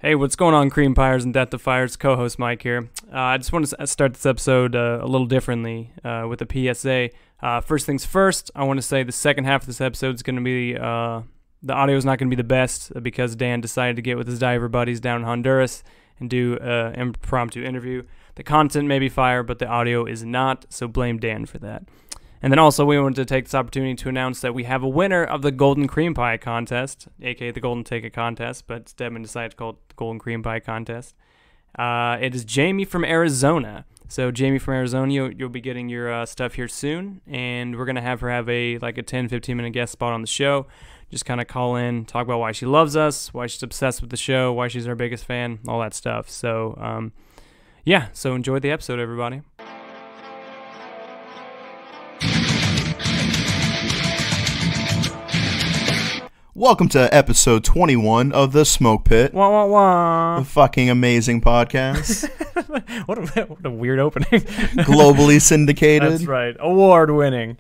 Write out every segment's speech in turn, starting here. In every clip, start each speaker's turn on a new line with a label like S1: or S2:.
S1: Hey, what's going on, Creampires and Death Defiers? Co-host Mike here. I just want to start this episode a little differently with a PSA. First things first, I want to say the second half of this episode is going to be, the audio is not going to be the best because Dan decided to get with his diver buddies down in Honduras and do an impromptu interview. The content may be fire, but the audio is not, so blame Dan for that. And then also, we wanted to take this opportunity to announce that we have a winner of the Golden Cream Pie Contest, aka the Golden Ticket Contest, but Stedman decided to call it the Golden Cream Pie Contest. It is Jamie from Arizona. So Jamie from Arizona, you'll be getting your stuff here soon, and we're going to have her have a 10-15 minute guest spot on the show. Just kind of call in, talk about why she loves us, why she's obsessed with the show, why she's our biggest fan, all that stuff. So, yeah, so enjoy the episode, everybody.
S2: Welcome to episode 21 of the SmokePit.
S1: Wah, wah, wah.
S2: A fucking amazing podcast.
S1: what a weird opening.
S2: Globally syndicated.
S1: That's right. Award-winning.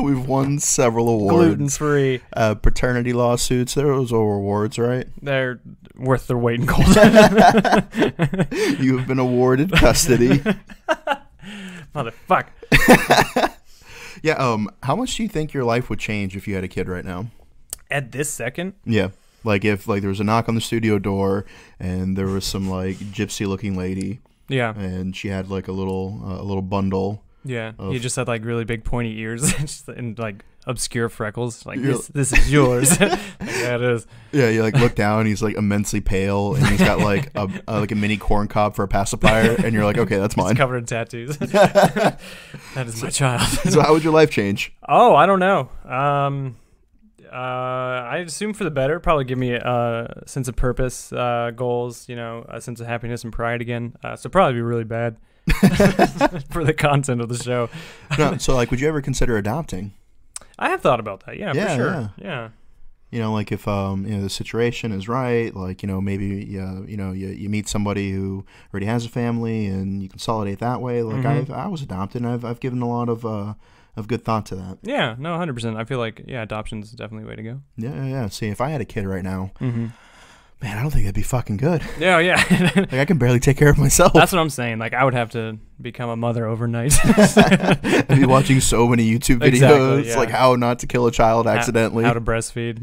S2: We've won several awards.
S1: Gluten-free.
S2: Paternity lawsuits. Those are awards, right?
S1: They're worth their weight in gold.
S2: You have been awarded custody.
S1: Motherfuck.
S2: Yeah, how much do you think your life would change if you had a kid right now?
S1: At this second?
S2: Yeah. Like if there was a knock on the studio door and there was some gypsy looking lady.
S1: Yeah.
S2: And she had a little bundle.
S1: Yeah. He just had really big pointy ears and obscure freckles. This is yours. Yeah, it is.
S2: Yeah, you look down, he's immensely pale and he's got a mini corn cob for a pacifier, and you're like, okay, that's mine.
S1: He's covered in tattoos. That is my child.
S2: So how would your life change?
S1: Oh, I don't know. I assume for the better. Probably give me a sense of purpose, goals, a sense of happiness and pride again. So probably be really bad for the content of the show.
S2: No, so would you ever consider adopting?
S1: I have thought about that. Yeah, for sure. Yeah.
S2: If the situation is right, maybe you meet somebody who already has a family and you consolidate that way. I was adopted and I've given a lot of good thought to that.
S1: Yeah, no, 100%. I feel adoption is definitely the way to go.
S2: Yeah. See, if I had a kid right now, man, I don't think that'd be fucking good.
S1: Yeah.
S2: I can barely take care of myself.
S1: That's what I'm saying. I would have to become a mother overnight.
S2: I'd be watching so many YouTube videos,
S1: exactly,
S2: how not to kill a child accidentally.
S1: How to breastfeed.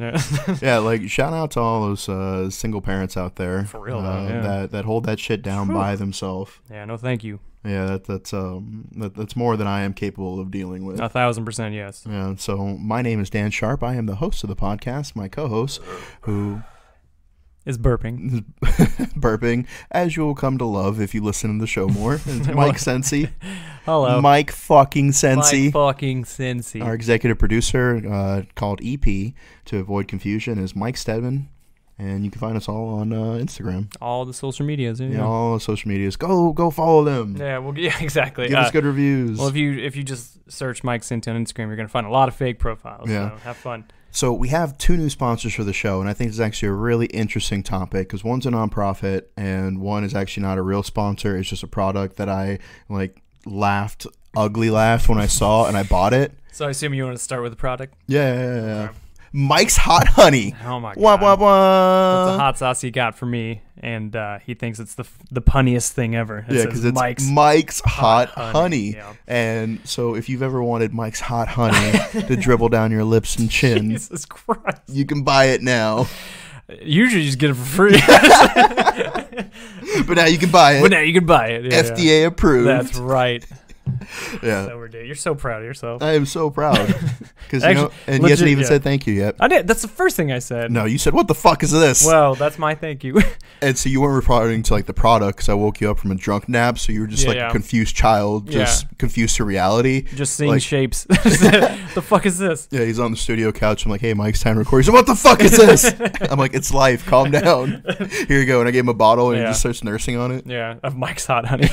S2: Yeah, shout out to all those single parents out there.
S1: For real, though,
S2: that hold that shit down by themselves.
S1: Yeah, no thank you.
S2: Yeah, that's more than I am capable of dealing with.
S1: 1,000%, yes.
S2: Yeah. So my name is Dan Sharp. I am the host of the podcast. My co-host, who
S1: is burping,
S2: as you will come to love if you listen to the show more. It's Mike Sensi.
S1: Hello,
S2: Mike fucking Sensi. Our executive producer, called EP to avoid confusion, is Mike Stedman. And you can find us all on Instagram.
S1: All the social medias.
S2: Yeah, all the social medias. Go follow them.
S1: Yeah, exactly.
S2: Give us good reviews.
S1: Well, if you just search Mike Sinti on Instagram, you're going to find a lot of fake profiles. Yeah. So have fun.
S2: So we have 2 new sponsors for the show, and I think it's actually a really interesting topic because one's a nonprofit and one is actually not a real sponsor. It's just a product that I ugly laughed when I saw, and I bought it.
S1: So I assume you want to start with the product?
S2: Yeah. Okay. Mike's Hot Honey.
S1: Oh my god!
S2: Wah, wah, wah.
S1: That's the hot sauce he got for me, and he thinks it's the punniest thing ever.
S2: Because it's Mike's Hot Honey. Yeah. And so if you've ever wanted Mike's Hot Honey to dribble down your lips and chin,
S1: Jesus Christ,
S2: you can buy it now.
S1: Usually you just get it for free.
S2: But now you can buy it.
S1: Yeah,
S2: FDA approved.
S1: That's right.
S2: Yeah.
S1: So you're so proud of yourself.
S2: I am so proud. Because he hasn't even said thank you yet.
S1: I did. That's the first thing I said.
S2: No, you said, what the fuck is this?
S1: Well, that's my thank you.
S2: And so you weren't responding to the product because I woke you up from a drunk nap, so you were just a confused child, just confused to reality.
S1: Just seeing shapes. The fuck is this?
S2: Yeah, he's on the studio couch. I'm like, hey, Mike's time to record. He's like, what the fuck is this? I'm like, it's life. Calm down. Here you go. And I gave him a bottle and he just starts nursing on it.
S1: Yeah, of Mike's Hot Honey.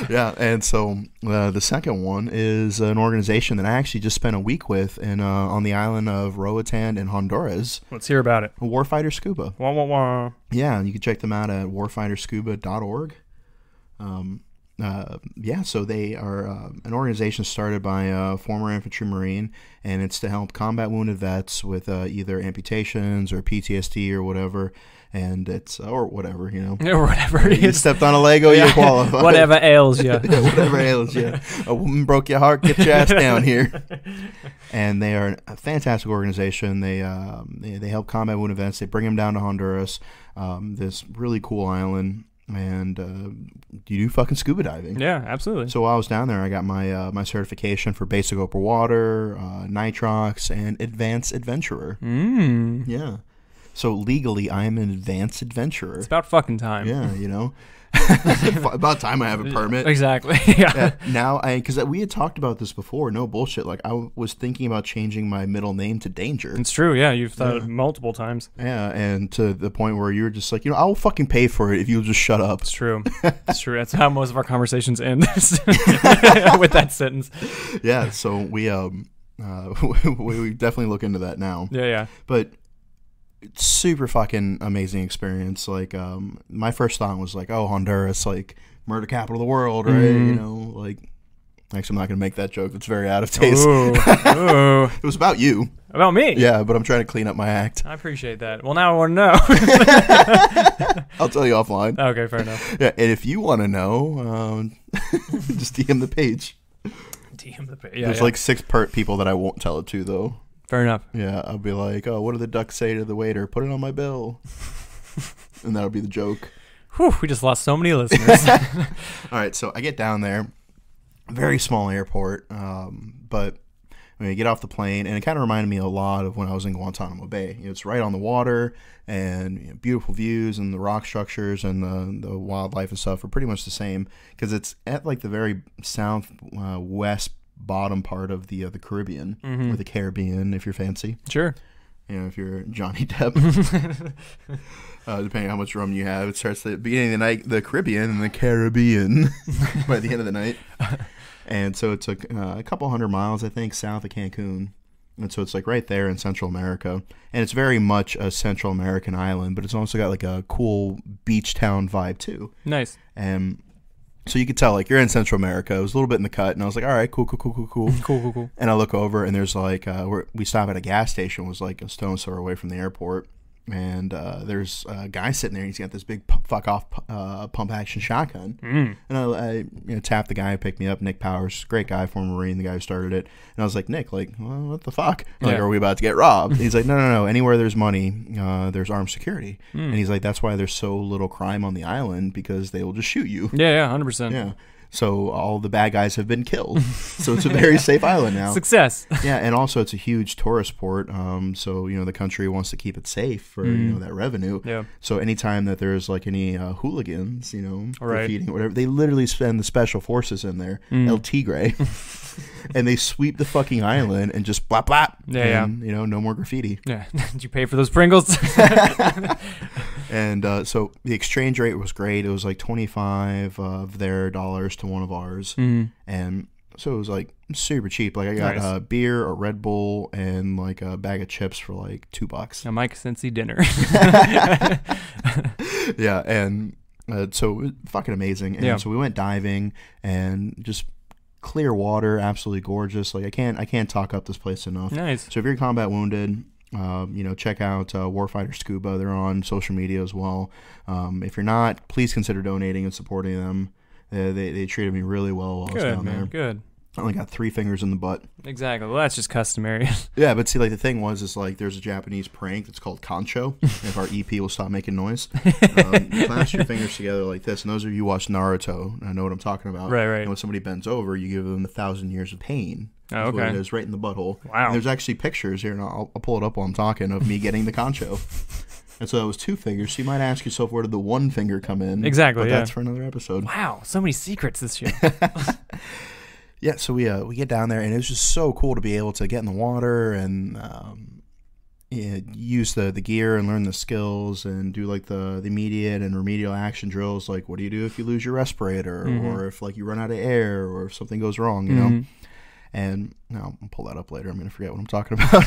S2: Yeah, and so the second one is an organization that I actually just spent a week with on the island of Roatan in Honduras.
S1: Let's hear about it.
S2: Warfighter SCUBA.
S1: Wah, wah, wah.
S2: Yeah, you can check them out at warfighterscuba.org. So they are an organization started by a former infantry marine, and it's to help combat wounded vets with either amputations or PTSD or whatever. And it's or whatever,
S1: or whatever.
S2: You stepped on a Lego, you qualify.
S1: Whatever ails you.
S2: Yeah, whatever ails you. A woman broke your heart. Get your ass down here. And they are a fantastic organization. They help combat wounded vets. They bring them down to Honduras, this really cool island. And you do fucking scuba diving.
S1: Yeah, absolutely.
S2: So while I was down there, I got my my certification for basic open water, nitrox, and advanced adventurer. Yeah. So legally, I am an advanced adventurer.
S1: It's about fucking time.
S2: Yeah, about time I have a permit.
S1: Exactly. Yeah.
S2: Now, because we had talked about this before, no bullshit. Like, I was thinking about changing my middle name to Danger.
S1: It's true. Yeah, you've thought it multiple times.
S2: Yeah, and to the point where you were just like, I will fucking pay for it if you'll just shut up.
S1: It's true. It's true. That's how most of our conversations end with that sentence.
S2: Yeah. So we definitely look into that now.
S1: Yeah.
S2: But it's super fucking amazing experience. Like, my first thought was like, oh, Honduras, like murder capital of the world, right? Like, actually, I'm not gonna make that joke. It's very out of taste.
S1: Ooh.
S2: It was about you.
S1: About me?
S2: Yeah, but I'm trying to clean up my act.
S1: I appreciate that. Well, now I want to know.
S2: I'll tell you offline.
S1: Okay, fair enough.
S2: Yeah, and if you want to know, just DM the page.
S1: DM the page. Yeah,
S2: There's like 6 people that I won't tell it to, though.
S1: Fair enough.
S2: Yeah, I'll be like, oh, what do the ducks say to the waiter? Put it on my bill. And that'll be the joke.
S1: Whew, we just lost so many listeners.
S2: All right, so I get down there. Very small airport, but when you get off the plane, and it kind of reminded me a lot of when I was in Guantanamo Bay. It's right on the water, and beautiful views, and the rock structures and the wildlife and stuff are pretty much the same, because it's at like the very southwest bottom part of the Caribbean, or the Caribbean, if you're fancy.
S1: Sure.
S2: If you're Johnny Depp. Depending on how much rum you have, it starts at the beginning of the night, the Caribbean, and the Caribbean by the end of the night. And so it's a couple hundred miles, I think, south of Cancun. And so it's like right there in Central America. And it's very much a Central American island, but it's also got like a cool beach town vibe too.
S1: Nice.
S2: And so you could tell, like, you're in Central America. It was a little bit in the cut, and I was like, all right, cool.
S1: Cool.
S2: And I look over, and there's like, we stop at a gas station, was like a stone's throw away from the airport. And there's a guy sitting there. He's got this big pump action shotgun. And I tapped the guy who picked me up, Nick Powers, great guy, former Marine, the guy who started it. And I was like, Nick, like, well, what the fuck? Like, are we about to get robbed? He's like, no. Anywhere there's money, there's armed security. And he's like, that's why there's so little crime on the island, because they will just shoot you.
S1: Yeah, 100%.
S2: Yeah. So all the bad guys have been killed. So it's a very safe island now.
S1: Success.
S2: Yeah, and also it's a huge tourist port. So the country wants to keep it safe for that revenue.
S1: Yeah.
S2: So anytime that there's like any hooligans,
S1: right,
S2: graffitiing or whatever, they literally send the special forces in there, El Tigre, and they sweep the fucking island and just blap blap.
S1: Yeah,
S2: and, no more graffiti.
S1: Yeah. Did you pay for those Pringles?
S2: And so the exchange rate was great. It was like 25 of their dollars to one of ours. And so it was like super cheap. Like I got a beer, a Red Bull, and like a bag of chips for like $2.
S1: A Mike Cincy dinner.
S2: Yeah, and so it was fucking amazing. And so we went diving, and just clear water, absolutely gorgeous. Like I can't talk up this place enough.
S1: Nice.
S2: So if you're combat wounded, check out Warfighter SCUBA. They're on social media as well. If you're not, please consider donating and supporting them. They treated me really well while I was down there.
S1: Good.
S2: I only got 3 fingers in the butt.
S1: Exactly. Well, that's just customary.
S2: Yeah, but see, like the thing is like there's a Japanese prank that's called Concho. If our EP will stop making noise, you clasp your fingers together like this. And those of you who watch Naruto, I know what I'm talking about.
S1: Right.
S2: And when somebody bends over, you give them 1,000 years of pain.
S1: Oh, okay.
S2: What it is, right in the butthole.
S1: Wow.
S2: And there's actually pictures here, and I'll pull it up while I'm talking, of me getting the Concho. And so that was 2 fingers. So you might ask yourself, where did the 1 finger come in?
S1: Exactly.
S2: But that's for another episode.
S1: Wow, so many secrets this year.
S2: Yeah, so we get down there, and it was just so cool to be able to get in the water and use the gear and learn the skills and do like the immediate and remedial action drills. Like, what do you do if you lose your respirator, or if like you run out of air, or if something goes wrong, you know? And I'll pull that up later. I'm gonna forget what I'm talking about.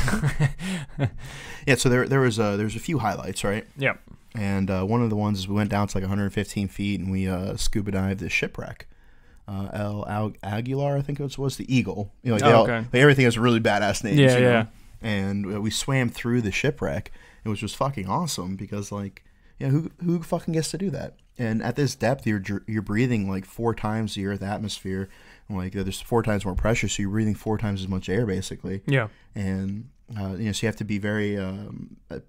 S2: Yeah, so there's a few highlights, right?
S1: Yeah.
S2: And one of the ones is we went down to like 115 feet, and we scuba dived this shipwreck. Aguilar, I think it was the Eagle. You know, like
S1: okay.
S2: Everything has really badass names.
S1: Yeah,
S2: you know?
S1: yeah.
S2: And we swam through the shipwreck. It was just fucking awesome because, like, you know, who fucking gets to do that? And at this depth, you're breathing like 4 times the Earth atmosphere. Like there's 4 times more pressure, so you're breathing 4 times as much air, basically.
S1: Yeah.
S2: And you know, so you have to be very,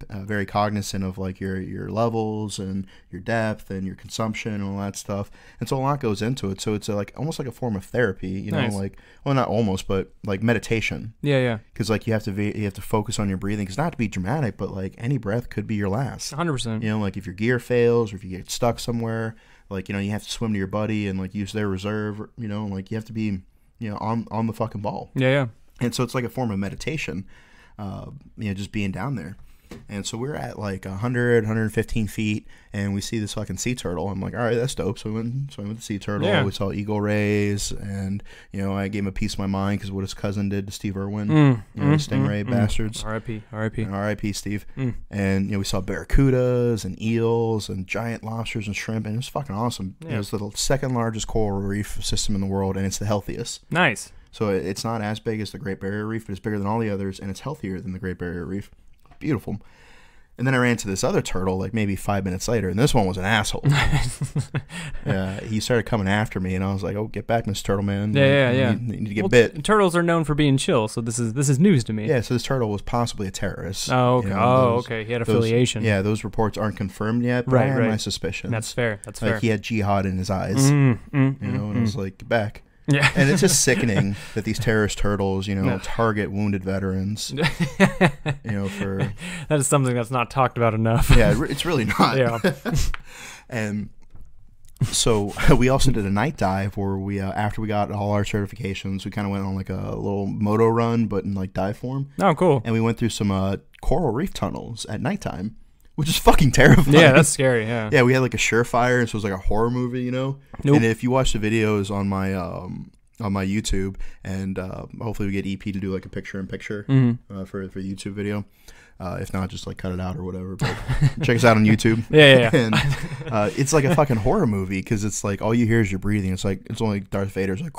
S2: very cognizant of like your levels and your depth and your consumption and all that stuff. And so a lot goes into it. So it's like almost like a form of therapy, you know, like, well, not almost, but like meditation.
S1: Yeah, yeah.
S2: Because like you have to focus on your breathing. Because not to be dramatic, but like any breath could be your last.
S1: 100%.
S2: You know, like if your gear fails or if you get stuck somewhere, like, you know, you have to swim to your buddy and like use their reserve. You know, like you have to be, you know, on the fucking ball.
S1: Yeah, yeah.
S2: And so it's like a form of meditation. You know, just being down there. And so we're at like 100, 115 feet, and we see this fucking sea turtle. I'm like, all right, that's dope. So we went with the sea turtle.
S1: Yeah.
S2: We saw eagle rays, and, you know, I gave him a piece of my mind because what his cousin did to Steve Irwin, the stingray bastards.
S1: R.I.P. R.I.P.
S2: And R.I.P. Steve. And, you know, we saw barracudas and eels and giant lobsters and shrimp, and it was fucking awesome.
S1: Yeah.
S2: It was the second largest coral reef system in the world, and it's the healthiest.
S1: Nice.
S2: So it's not as big as the Great Barrier Reef, but it's bigger than all the others, and it's healthier than the Great Barrier Reef. Beautiful. And then I ran to this other turtle like maybe 5 minutes later, and this one was an asshole. He started coming after me, and I was like, "Oh, get back, Mr. Turtle Man!
S1: Yeah.
S2: You need to get bit."
S1: Turtles are known for being chill, so this is news to me.
S2: Yeah, so this turtle was possibly a terrorist.
S1: Oh, okay.
S2: You know,
S1: Okay. He had affiliation.
S2: Those reports aren't confirmed yet, but I have my suspicions.
S1: That's fair. That's
S2: like
S1: fair.
S2: he had jihad in his eyes. You know, and I was like, "Get back."
S1: Yeah.
S2: And it's just sickening that these terrorist turtles, you know, target wounded veterans. You know, for
S1: that is something that's not talked about enough.
S2: Yeah, it's really not.
S1: Yeah.
S2: And so we also did a night dive where we, after we got all our certifications, we kind of went on like a little moto run, but in like dive form.
S1: Oh, cool.
S2: And we went through some coral reef tunnels at nighttime, which is fucking terrifying.
S1: Yeah, that's scary. Yeah.
S2: Yeah, we had like a Surefire, and so it was like a horror movie, you know.
S1: Nope.
S2: And if you watch the videos on my YouTube, and hopefully we get EP to do like a picture-in-picture for the YouTube video. If not, just like cut it out or whatever. But check us out on YouTube.
S1: Yeah.
S2: And it's like a fucking horror movie because it's like all you hear is your breathing. It's like it's only Darth Vader's like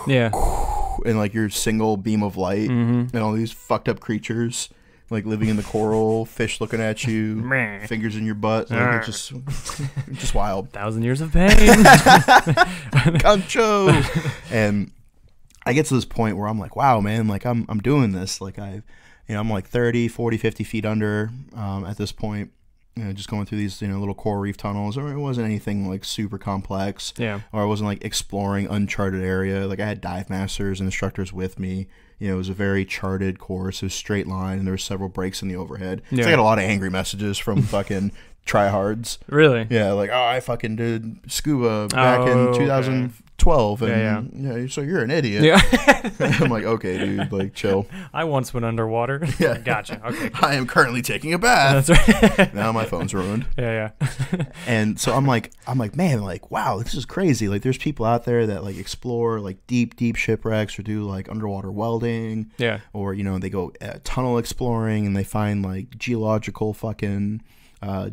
S2: and like your single beam of light and all these fucked up creatures like living in the coral, fish looking at you, fingers in your butt. Like it's just wild.
S1: 1,000 years of pain.
S2: Concho. And I get to this point where I'm like, wow, man, like I'm doing this. Like I'm like 30, 40, 50 feet under at this point. You know, just going through these, you know, little coral reef tunnels. Or it wasn't anything like super complex.
S1: Yeah. Or
S2: I wasn't like exploring uncharted area. Like I had dive masters and instructors with me. You know, it was a very charted course. It was straight line, and there were several breaks in the overhead. Yeah. So I got a lot of angry messages from fucking tryhards.
S1: Really?
S2: Yeah, like, oh, I fucking did scuba back in 2012, and yeah, so you're an idiot. Yeah. I'm like, okay, dude, like, chill.
S1: I once went underwater. Yeah. Gotcha. Okay. Cool.
S2: I am currently taking a bath.
S1: That's right.
S2: Now my phone's ruined.
S1: Yeah.
S2: And so I'm like, man, like, wow, this is crazy. Like, there's people out there that like explore like deep shipwrecks or do like underwater welding.
S1: Yeah. Or,
S2: you know, they go tunnel exploring and they find like geological fucking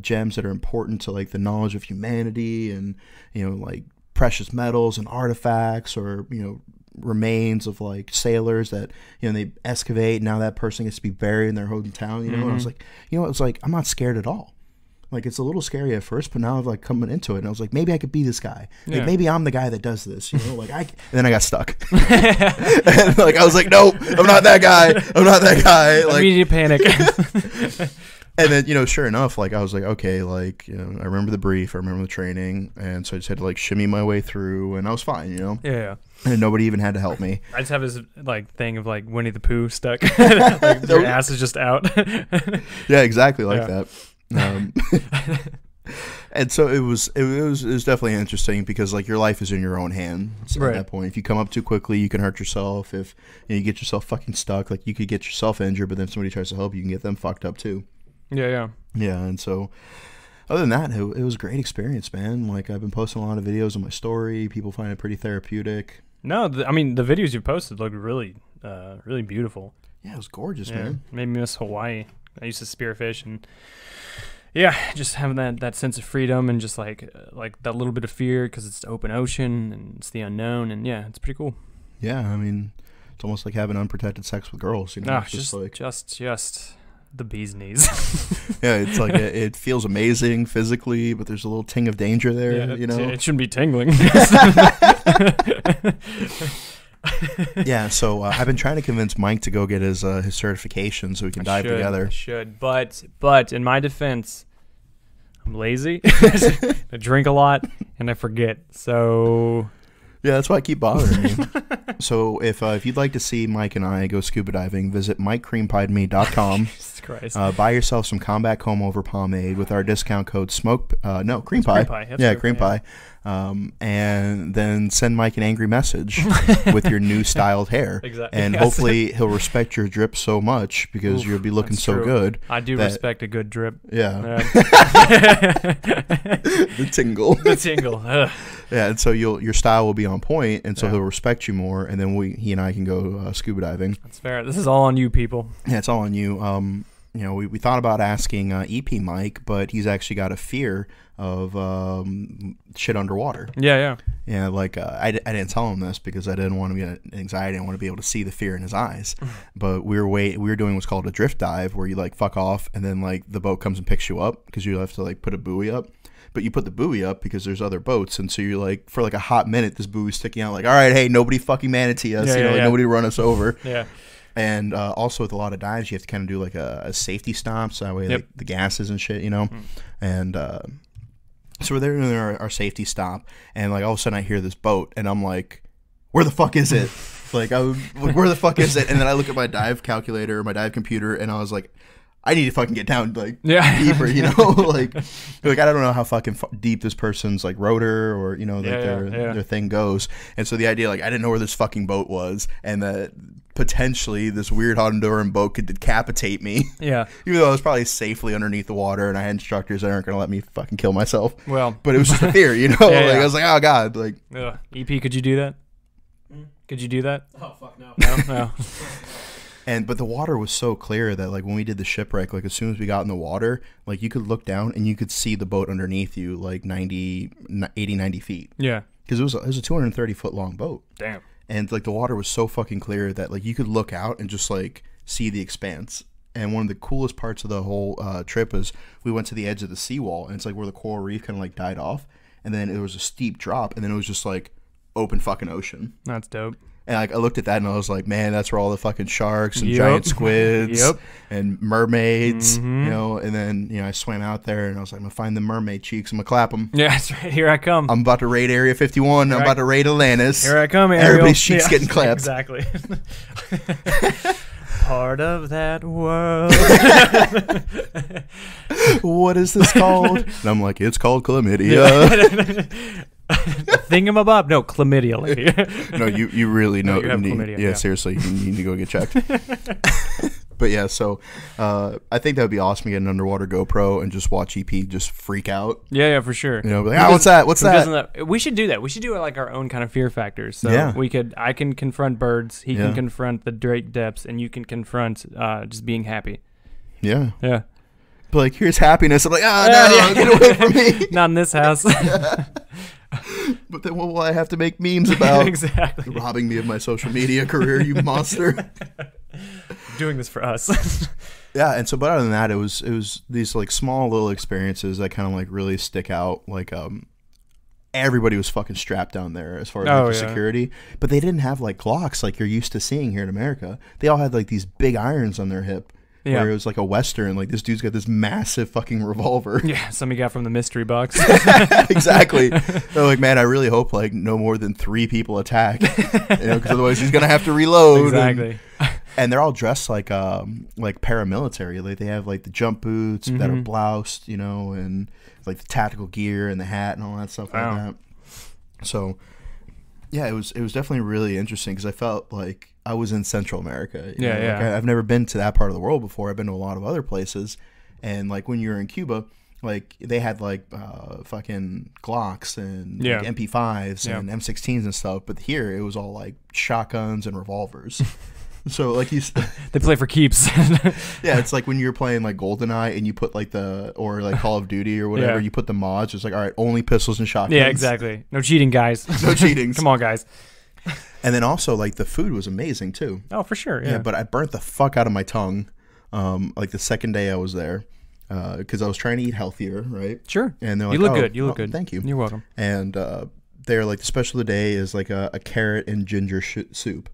S2: gems that are important to like the knowledge of humanity, and, you know, like precious metals and artifacts, or, you know, remains of like sailors that, you know, they excavate, and now that person gets to be buried in their hometown, you know. And I was like, you know, it's like, I'm not scared at all. Like, it's a little scary at first, but now I'm like coming into it, and I was like, maybe I could be this guy. Like, maybe I'm the guy that does this, you know. Like, and then I got stuck. And like I was like, nope, I'm not that guy. Like,
S1: immediate panic.
S2: And then, you know, sure enough, like, I was like, okay, like, you know, I remember the brief, I remember the training, and so I just had to, like, shimmy my way through, and I was fine, you know?
S1: Yeah.
S2: And nobody even had to help me.
S1: I just have this, like, thing of, like, Winnie the Pooh stuck. Like, your ass is just out.
S2: Yeah, exactly like that. And so it was definitely interesting because, like, your life is in your own hands at that point. If you come up too quickly, you can hurt yourself. If, you know, you get yourself fucking stuck, like, you could get yourself injured, but then if somebody tries to help you can get them fucked up too. Yeah, and so other than that, it was a great experience, man. Like, I've been posting a lot of videos on my story. People find it pretty therapeutic.
S1: No, I mean, the videos you posted looked really, really beautiful.
S2: Yeah, it was gorgeous, man.
S1: Made me miss Hawaii. I used to spearfish, and Yeah, just having that sense of freedom and just like that little bit of fear because it's open ocean and it's the unknown, and yeah, it's pretty cool.
S2: Yeah, I mean, it's almost like having unprotected sex with girls, you know.
S1: No,
S2: it's just like
S1: just the bee's knees.
S2: yeah, it's like it feels amazing physically, but there's a little ting of danger there,
S1: yeah,
S2: you know.
S1: It shouldn't be tingling.
S2: Yeah, so I've been trying to convince Mike to go get his certification so we can dive together.
S1: I should, but in my defense, I'm lazy. I drink a lot and I forget. So
S2: yeah, that's why I keep bothering you. So if you'd like to see Mike and I go scuba diving, visit MikeCreampiedMe.com.
S1: Jesus Christ.
S2: Buy yourself some Combat Combover Pomade with our discount code Creampie.
S1: Creampie.
S2: Yeah, Creampie. And then send Mike an angry message with your new styled hair.
S1: Exactly.
S2: And hopefully he'll respect your drip so much because you'll be looking so good.
S1: I do respect a good drip.
S2: Yeah. The tingle.
S1: The tingle. Ugh.
S2: Yeah, and so your style will be on point, and so he'll respect you more, and then he and I can go scuba diving.
S1: That's fair. This is all on you, people.
S2: Yeah, it's all on you. You know, we thought about asking EP Mike, but he's actually got a fear of shit underwater.
S1: Yeah.
S2: Yeah, like I didn't tell him this because I didn't want to get anxiety. I want to be able to see the fear in his eyes. But we were doing what's called a drift dive, where you like fuck off, and then like the boat comes and picks you up because you have to like put a buoy up. But you put the buoy up because there's other boats, and so you're like, for like a hot minute, this buoy's sticking out. Like, all right, hey, nobody fucking manatee us, nobody run us over.
S1: Yeah.
S2: And also with a lot of dives, you have to kind of do like a safety stomp, so that way like, the gases and shit, you know. And so we're there doing our safety stop, and like all of a sudden I hear this boat, and I'm like, where the fuck is it? Like, where the fuck is it? And then I look at my dive calculator, my dive computer, and I was like, I need to fucking get down like deeper, you know, like I don't know how fucking deep this person's like rotor or you know like their thing goes, and so the idea like I didn't know where this fucking boat was, and that potentially this weird Honduran boat could decapitate me. Yeah, even though I was probably safely underneath the water, and I had instructors that aren't gonna let me fucking kill myself. Well, but it was just a fear, you know. I was like, oh god, like
S1: EP, could you do that? Could you do that?
S3: Oh fuck no.
S1: No.
S2: But the water was so clear that like when we did the shipwreck, like as soon as we got in the water, like you could look down and you could see the boat underneath you like 90 feet. Yeah. Because it was a 230 foot long boat. Damn. And like the water was so fucking clear that like you could look out and just like see the expanse. And one of the coolest parts of the whole trip is we went to the edge of the seawall, and it's like where the coral reef kind of like died off. And then it was a steep drop, and then it was just like open fucking ocean.
S1: That's dope.
S2: And like I looked at that and I was like, man, that's where all the fucking sharks and giant squids and mermaids, you know. And then I swam out there and I was like, I'm gonna find the mermaid cheeks. I'm gonna clap them.
S1: Yeah, that's right. Here I come.
S2: I'm about to raid Area 51. I'm about to raid Atlantis.
S1: Here I come. Ariel.
S2: Everybody's cheeks getting clapped.
S1: Exactly. Part of that world.
S2: What is this called? And I'm like, it's called chlamydia.
S1: Thingamabob? No, chlamydia, lady.
S2: No, you really know.
S1: You have chlamydia.
S2: Yeah, seriously, you need to go get checked. But yeah, so I think that would be awesome to get an underwater GoPro and just watch EP just freak out.
S1: Yeah, for sure.
S2: You know, like, what's that? What's that?
S1: We should do that. We should do it like our own kind of fear factors. So I can confront birds, he can confront the great depths, and you can confront just being happy. Yeah. Yeah.
S2: But like, here's happiness. I'm like, no, get away from me.
S1: Not in this house.
S2: But then what will I have to make memes about?
S1: Exactly.
S2: Robbing me of my social media career, you monster.
S1: Doing this for us.
S2: Yeah, and so but other than that, it was these like small little experiences that kind of like really stick out. Like everybody was fucking strapped down there as far as like, security, but they didn't have like Glocks like you're used to seeing here in America. They all had like these big irons on their hip. Yeah. Where it was like a Western, like this dude's got this massive fucking revolver.
S1: Yeah, something got from the mystery box.
S2: Exactly. They're like, man, I really hope like no more than 3 people attack, because otherwise he's gonna have to reload.
S1: Exactly.
S2: And they're all dressed like paramilitary. Like they have like the jump boots that are bloused, and like the tactical gear and the hat and all that stuff like that. So yeah, it was definitely really interesting because I felt like I was in Central America. You know? Like I've never been to that part of the world before. I've been to a lot of other places, and like when you're in Cuba, like they had like fucking Glocks and like MP5s and M16s and stuff. But here it was all like shotguns and revolvers. So like
S1: They play for keeps.
S2: yeah, it's like when you're playing like GoldenEye and you put like or like Call of Duty or whatever, you put the mods. It's like, all right, only pistols and shotguns.
S1: Yeah, exactly. No cheating, guys.
S2: No cheating.
S1: Come on, guys.
S2: And then also like the food was amazing too.
S1: Oh, for sure. Yeah.
S2: But I burnt the fuck out of my tongue. Like the second day I was there, because I was trying to eat healthier, right?
S1: Sure.
S2: And they're like,
S1: you look good. You look good.
S2: Thank you.
S1: You're welcome.
S2: And they're like, the special of the day is like a carrot and ginger soup.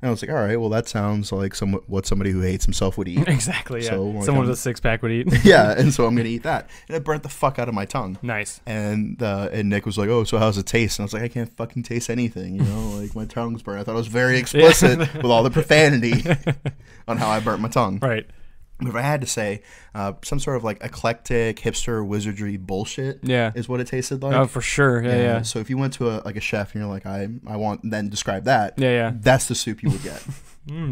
S2: And I was like, all right, well, that sounds like what somebody who hates himself would eat.
S1: Exactly, yeah.
S2: So, like,
S1: someone with a six-pack would eat.
S2: Yeah, and so I'm going to eat that. And it burnt the fuck out of my tongue.
S1: Nice.
S2: And Nick was like, oh, so how's it taste? And I was like, I can't fucking taste anything, you know? Like, my tongue's burnt. I thought it was very explicit with all the profanity on how I burnt my tongue.
S1: Right.
S2: But if I had to say, some sort of like eclectic hipster wizardry bullshit is what it tasted like.
S1: Oh, for sure. Yeah.
S2: So if you went to a chef and you're like, I want, then describe that.
S1: Yeah.
S2: That's the soup you would get.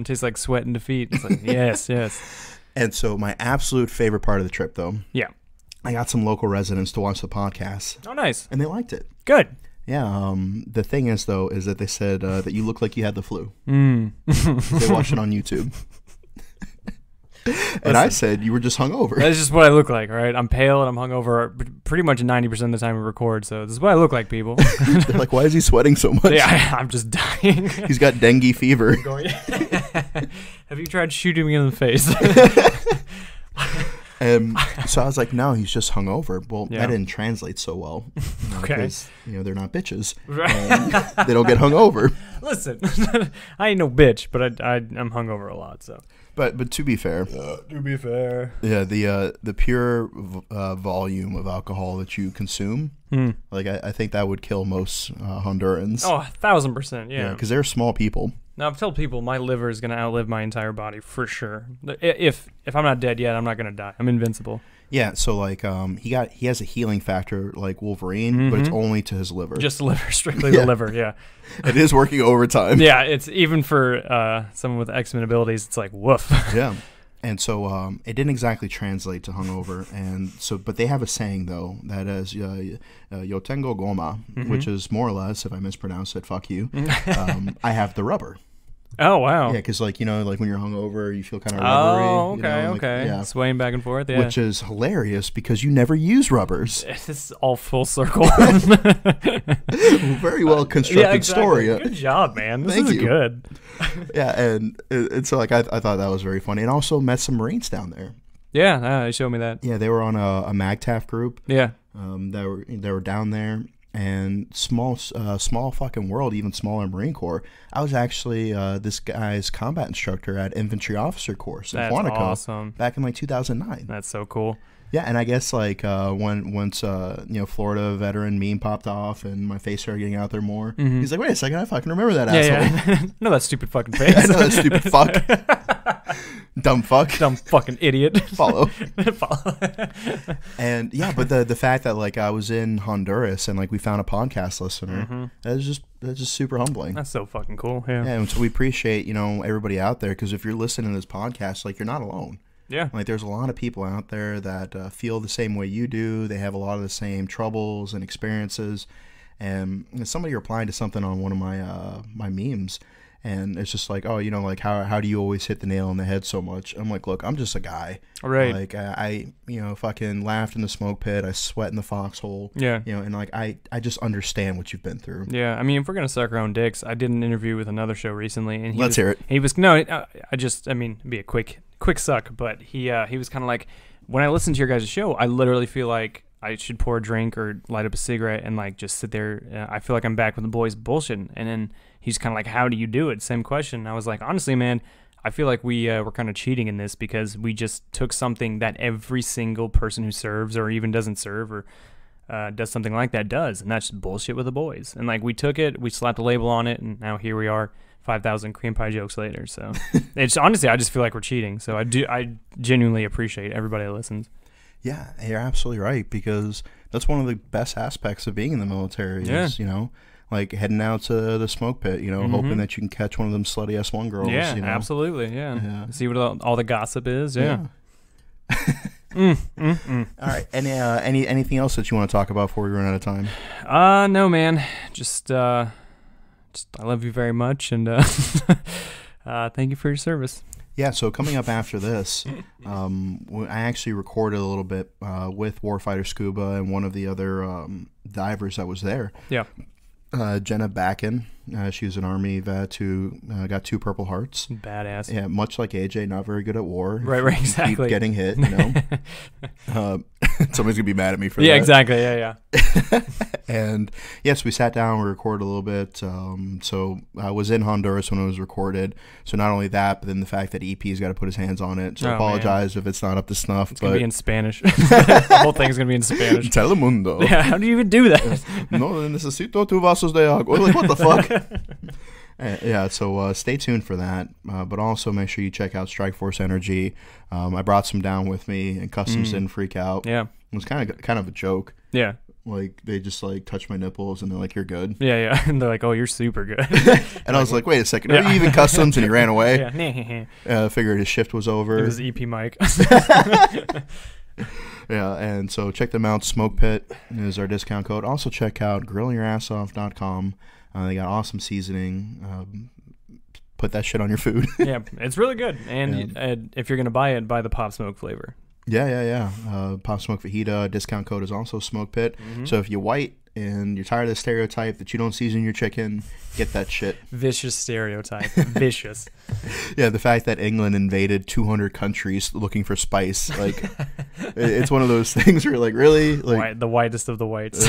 S1: Tastes like sweat and defeat. It's like, yes.
S2: And so my absolute favorite part of the trip, though.
S1: Yeah.
S2: I got some local residents to watch the podcast.
S1: Oh, nice.
S2: And they liked it.
S1: Good.
S2: Yeah. The thing is, though, is that they said that you look like you had the flu. They watched it on YouTube. And I said you were just hungover.
S1: That's just what I look like, all right? I'm pale and I'm hungover pretty much 90% of the time we record, so this is what I look like, people.
S2: They're like, why is he sweating so much?
S1: Yeah, I'm just dying.
S2: He's got dengue fever.
S1: Have you tried shooting me in the face?
S2: So I was like, no, he's just hungover. Well, that didn't translate so well.
S1: Okay.
S2: Because, they're not bitches. They don't get hungover.
S1: Listen, I ain't no bitch, but I'm hungover a lot, so.
S2: But to be fair, yeah, the pure volume of alcohol that you consume, like I think that would kill most Hondurans.
S1: Oh, 1,000%, yeah.
S2: Because they're small people.
S1: Now, I've told people my liver is going to outlive my entire body for sure. If I'm not dead yet, I'm not going to die. I'm invincible.
S2: Yeah, so like he has a healing factor like Wolverine, but it's only to his liver.
S1: Just the liver, strictly the liver, yeah.
S2: It is working overtime.
S1: Yeah, it's even for someone with X-Men abilities, it's like woof.
S2: Yeah. And so it didn't exactly translate to hungover, and so but they have a saying though that is yo tengo goma, which is more or less, if I mispronounce it, fuck you. I have the rubber.
S1: Oh wow!
S2: Yeah, because like when you're hungover, you feel kind of rubbery.
S1: Oh, okay.
S2: Yeah.
S1: Swaying back and forth. Yeah,
S2: which is hilarious because you never use rubbers.
S1: This is all full circle.
S2: Very well constructed story.
S1: Good job, man. This
S2: Thank
S1: is
S2: you.
S1: good.
S2: Yeah, and so like I thought that was very funny, and also met some Marines down there.
S1: Yeah, they showed me that.
S2: Yeah, they were on a MAGTAF group.
S1: Yeah,
S2: they were down there. And small fucking world, even smaller Marine Corps. I was actually this guy's combat instructor at infantry officer course in Quantico.
S1: Awesome.
S2: Back in like 2009.
S1: That's so cool.
S2: Yeah, and I guess like once Florida veteran meme popped off and my face started getting out there more, he's like, wait a second, I fucking remember that asshole.
S1: Yeah. No, that stupid fucking face.
S2: I know that stupid fuck. Dumb fuck.
S1: Dumb fucking idiot.
S2: Follow. And yeah, but the fact that like I was in Honduras and like we found a podcast listener, that's just super humbling.
S1: That's so fucking cool. Yeah.
S2: Yeah, and so we appreciate everybody out there, because if you're listening to this podcast, like you're not alone.
S1: Yeah.
S2: Like there's a lot of people out there that feel the same way you do. They have a lot of the same troubles and experiences. And somebody replying to something on one of my memes, and it's just like, oh, like how do you always hit the nail on the head so much? I'm like, look, I'm just a guy.
S1: Right.
S2: Like I fucking laughed in the smoke pit. I sweat in the foxhole.
S1: Yeah.
S2: And like I just understand what you've been through.
S1: Yeah. I mean, if we're gonna suck our own dicks, I did an interview with another show recently, and
S2: Let's hear it.
S1: He was it'd be a quick suck, but he was kind of like, when I listen to your guys' show, I literally feel like I should pour a drink or light up a cigarette and like just sit there. I feel like I'm back with the boys bullshitting. And then he's kind of like, how do you do it? Same question. And I was like, honestly, man, I feel like we're kind of cheating in this, because we just took something that every single person who serves or even doesn't serve or does something like that does, and that's just bullshit with the boys. And like we took it, we slapped a label on it, and now here we are, 5,000 cream pie jokes later. So it's honestly, I just feel like we're cheating. So I genuinely appreciate everybody that listens.
S2: Yeah, you're absolutely right, because that's one of the best aspects of being in the military is, like heading out to the smoke pit, hoping that you can catch one of them slutty S1 girls.
S1: Yeah, absolutely. Yeah. See what all the gossip is. Yeah. All
S2: right. Anything else that you want to talk about before we run out of time?
S1: No, man. Just I love you very much, and Thank you for your service.
S2: Yeah, so coming up after this, I actually recorded a little bit with Warfighter SCUBA and one of the other divers that was there.
S1: Yeah.
S2: Jenna Backen. She was an Army vet who got 2 Purple Hearts.
S1: Badass.
S2: Yeah, much like AJ, not very good at war.
S1: Right, exactly.
S2: Keep getting hit, you know. Somebody's going to be mad at me for that.
S1: Yeah, exactly. Yeah.
S2: And yes, we sat down, we recorded a little bit. So I was in Honduras when it was recorded. So not only that, but then the fact that EP's got to put his hands on it. So I apologize if it's not up to snuff.
S1: It's going to be in Spanish. The whole thing's going to be in Spanish.
S2: Telemundo.
S1: Yeah, how do you even do that?
S2: No, necesito tu vasos de agua. Like, what the fuck? Yeah, so stay tuned for that. But also make sure you check out Strikeforce Energy. I brought some down with me, and Customs didn't freak out.
S1: Yeah.
S2: It was kind of a joke.
S1: Yeah.
S2: Like, they just, like, touched my nipples, and they're like, you're good.
S1: Yeah. And they're like, oh, you're super good.
S2: And I was like, wait a second. Are you even Customs? And he ran away.
S1: Yeah.
S2: I figured his shift was over.
S1: It was EP Mike.
S2: Yeah, and so check them out. SmokePit is our discount code. Also check out grillingyourassoff.com. They got awesome seasoning. Put that shit on your food.
S1: Yeah, it's really good. And if you're going to buy it, buy the Pop Smoke flavor.
S2: Yeah. Pop Smoke Fajita. Discount code is also SmokePit. So if you're white and you're tired of the stereotype that you don't season your chicken, get that shit.
S1: Vicious stereotype. Vicious.
S2: Yeah, the fact that England invaded 200 countries looking for spice, like, it's one of those things where you're like, really? Like,
S1: the whitest of the whites.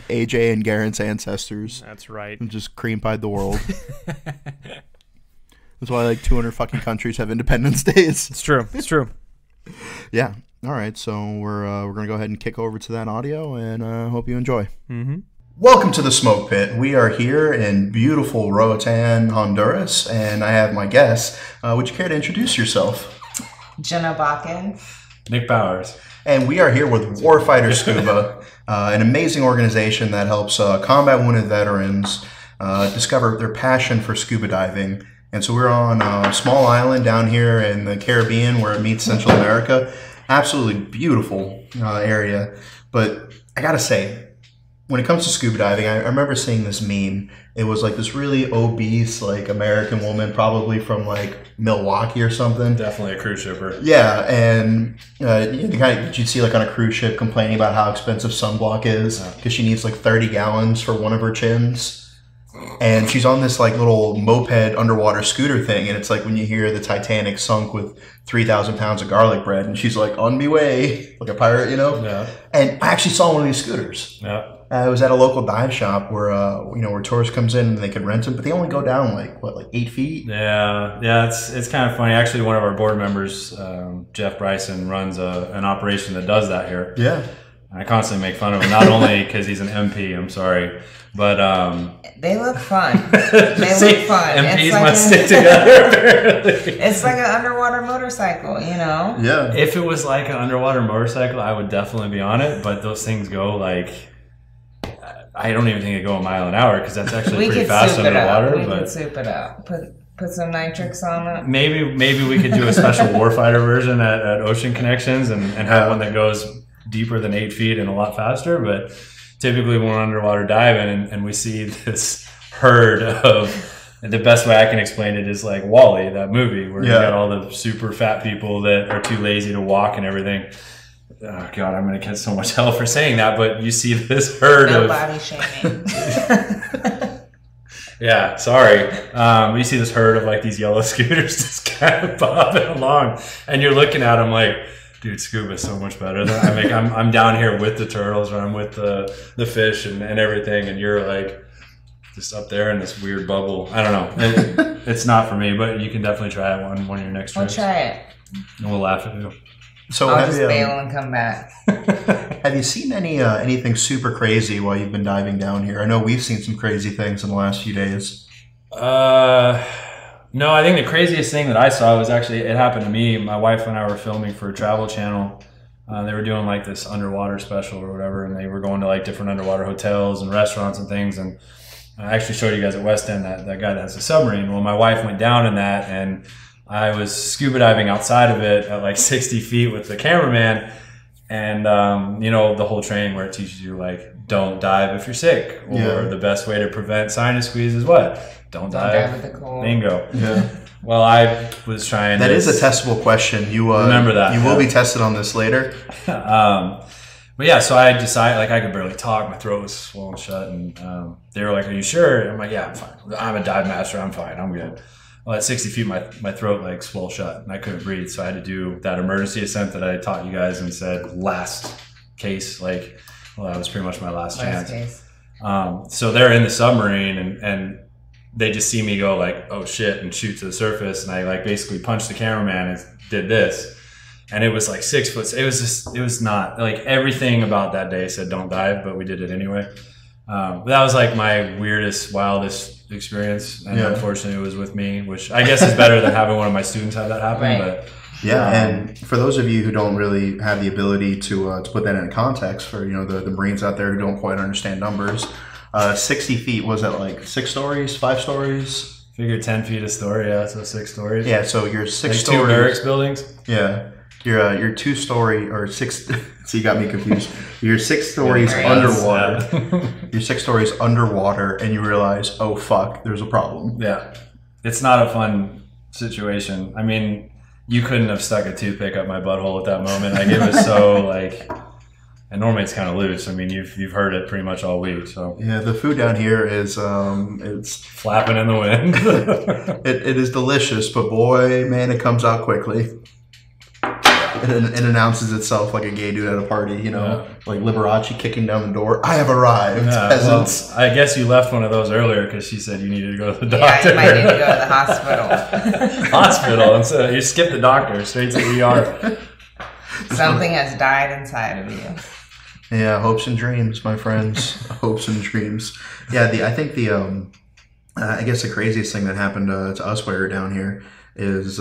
S2: AJ and Garen's ancestors.
S1: That's right.
S2: Just cream pied the world. That's why, like, 200 fucking countries have Independence Days.
S1: It's true.
S2: Yeah. All right, so we're going to go ahead and kick over to that audio, and hope you enjoy. Welcome to the Smoke Pit. We are here in beautiful Roatan, Honduras, and I have my guests. Would you care to introduce yourself?
S3: Jenna Bakken.
S4: Nick Bowers.
S2: And we are here with Warfighter SCUBA, an amazing organization that helps combat wounded veterans discover their passion for scuba diving. And so we're on a small island down here in the Caribbean where it meets Central America. Absolutely beautiful area. But I gotta say, when it comes to scuba diving, I remember seeing this meme. It was like this really obese, like, American woman, probably from, like, Milwaukee or something.
S4: Definitely a cruise shipper.
S2: Yeah, and the kind you'd see, like, on a cruise ship complaining about how expensive sunblock is because she needs, like, 30 gallons for one of her chins. And she's on this, like, little moped underwater scooter thing, and it's like when you hear the Titanic sunk with 3,000 pounds of garlic bread, and she's like, on me way, like a pirate, you know?
S4: Yeah.
S2: And I actually saw one of these scooters.
S4: Yeah.
S2: I was at a local dive shop where, where tourists comes in and they can rent them, but they only go down, like 8 feet?
S4: Yeah, it's kind of funny. Actually, one of our board members, Jeff Bryson, runs an operation that does that here.
S2: Yeah.
S4: I constantly make fun of him, not only because he's an MP, I'm sorry, but
S3: they look fun. They look fun.
S4: MPs must stick together, apparently.
S3: It's like an underwater motorcycle, you know?
S2: Yeah.
S4: If it was like an underwater motorcycle, I would definitely be on it, but those things go like, I don't even think they go a mile an hour because that's actually pretty fast underwater.
S3: We could soup it up. Put some nitrix on it.
S4: Maybe we could do a special Warfighter version at Ocean Connections and have one that goes deeper than 8 feet and a lot faster. But typically when we're underwater diving and we see this herd of, and the best way I can explain it is like WALL-E, that movie where you got all the super fat people that are too lazy to walk and everything. Oh God, I'm going to get so much hell for saying that, but you see this herd
S3: no
S4: of
S3: body shaming.
S4: Yeah, sorry. You see this herd of like these yellow scooters just kind of bobbing along, and you're looking at them like, dude, scuba is so much better. I'm down here with the turtles, or I'm with the fish and everything, and you're like just up there in this weird bubble. I don't know. It's not for me, but you can definitely try it on one of your next trips.
S3: We'll try it.
S4: And we'll laugh at you.
S2: So
S3: I'll just bail and come back.
S2: Have you seen anything super crazy while you've been diving down here? I know we've seen some crazy things in the last few days.
S4: No, I think the craziest thing that I saw was actually, it happened to me. My wife and I were filming for a Travel Channel. They were doing like this underwater special or whatever, and they were going to like different underwater hotels and restaurants and things. And I actually showed you guys at West End that guy that has a submarine. Well, my wife went down in that, and I was scuba diving outside of it at like 60 feet with the cameraman, And, you know, the whole training where it teaches you, like, don't dive if you're sick. Or the best way to prevent sinus squeeze is what? Don't dive
S3: with the cold.
S4: Bingo.
S2: Yeah.
S4: Well, I was trying
S2: That is a testable question. You
S4: remember that.
S2: You will be tested on this later.
S4: But yeah, so I decided, like, I could barely talk. My throat was swollen shut. And they were like, are you sure? And I'm like, yeah, I'm fine. I'm a dive master. I'm fine. I'm good. Well, at 60 feet, my throat, like, swelled shut. And I couldn't breathe. So I had to do that emergency ascent that I taught you guys and said last case. Like, well, that was pretty much my last chance.
S3: Case.
S4: So they're in the submarine and they just see me go, like, oh, shit, and shoot to the surface. And I, like, basically punched the cameraman and did this. And it was like 6 foot. It was not like everything about that day said don't dive, but we did it anyway. But that was like my weirdest, wildest experience. And unfortunately it was with me, which I guess is better than having one of my students have that happen.
S3: Right.
S4: But
S2: and for those of you who don't really have the ability to put that in context for, you know, the Marines out there who don't quite understand numbers, 60 feet, was that like 6 stories, 5 stories?
S4: Figure 10 feet a story, yeah, so 6 stories.
S2: Yeah, so you're 6
S4: like
S2: stories.
S4: 2 barracks buildings?
S2: Yeah. You're 2 story or 6. So you got me confused. You're 6 stories
S3: Right.
S2: underwater. You're 6 stories underwater, and you realize, oh fuck, there's a problem.
S4: Yeah, it's not a fun situation. I mean, you couldn't have stuck a toothpick up my butthole at that moment. Like, it was so like, and normally it's kind of loose. I mean, you've heard it pretty much all week. So
S2: Yeah, the food down here is it's
S4: flapping in the wind.
S2: it is delicious, but boy, man, it comes out quickly. It announces itself like a gay dude at a party, you know, like Liberace kicking down the door. I have arrived, peasants.
S4: Well, I guess you left one of those earlier because she said you needed to go to the
S3: Yeah,
S4: doctor.
S3: you might need to go to the hospital.
S4: Hospital. And so you skipped the doctor straight to the ER.
S3: Something has died inside of you.
S2: Yeah, hopes and dreams, my friends. Hopes and dreams. Yeah, I think I guess the craziest thing that happened to us while we were down here is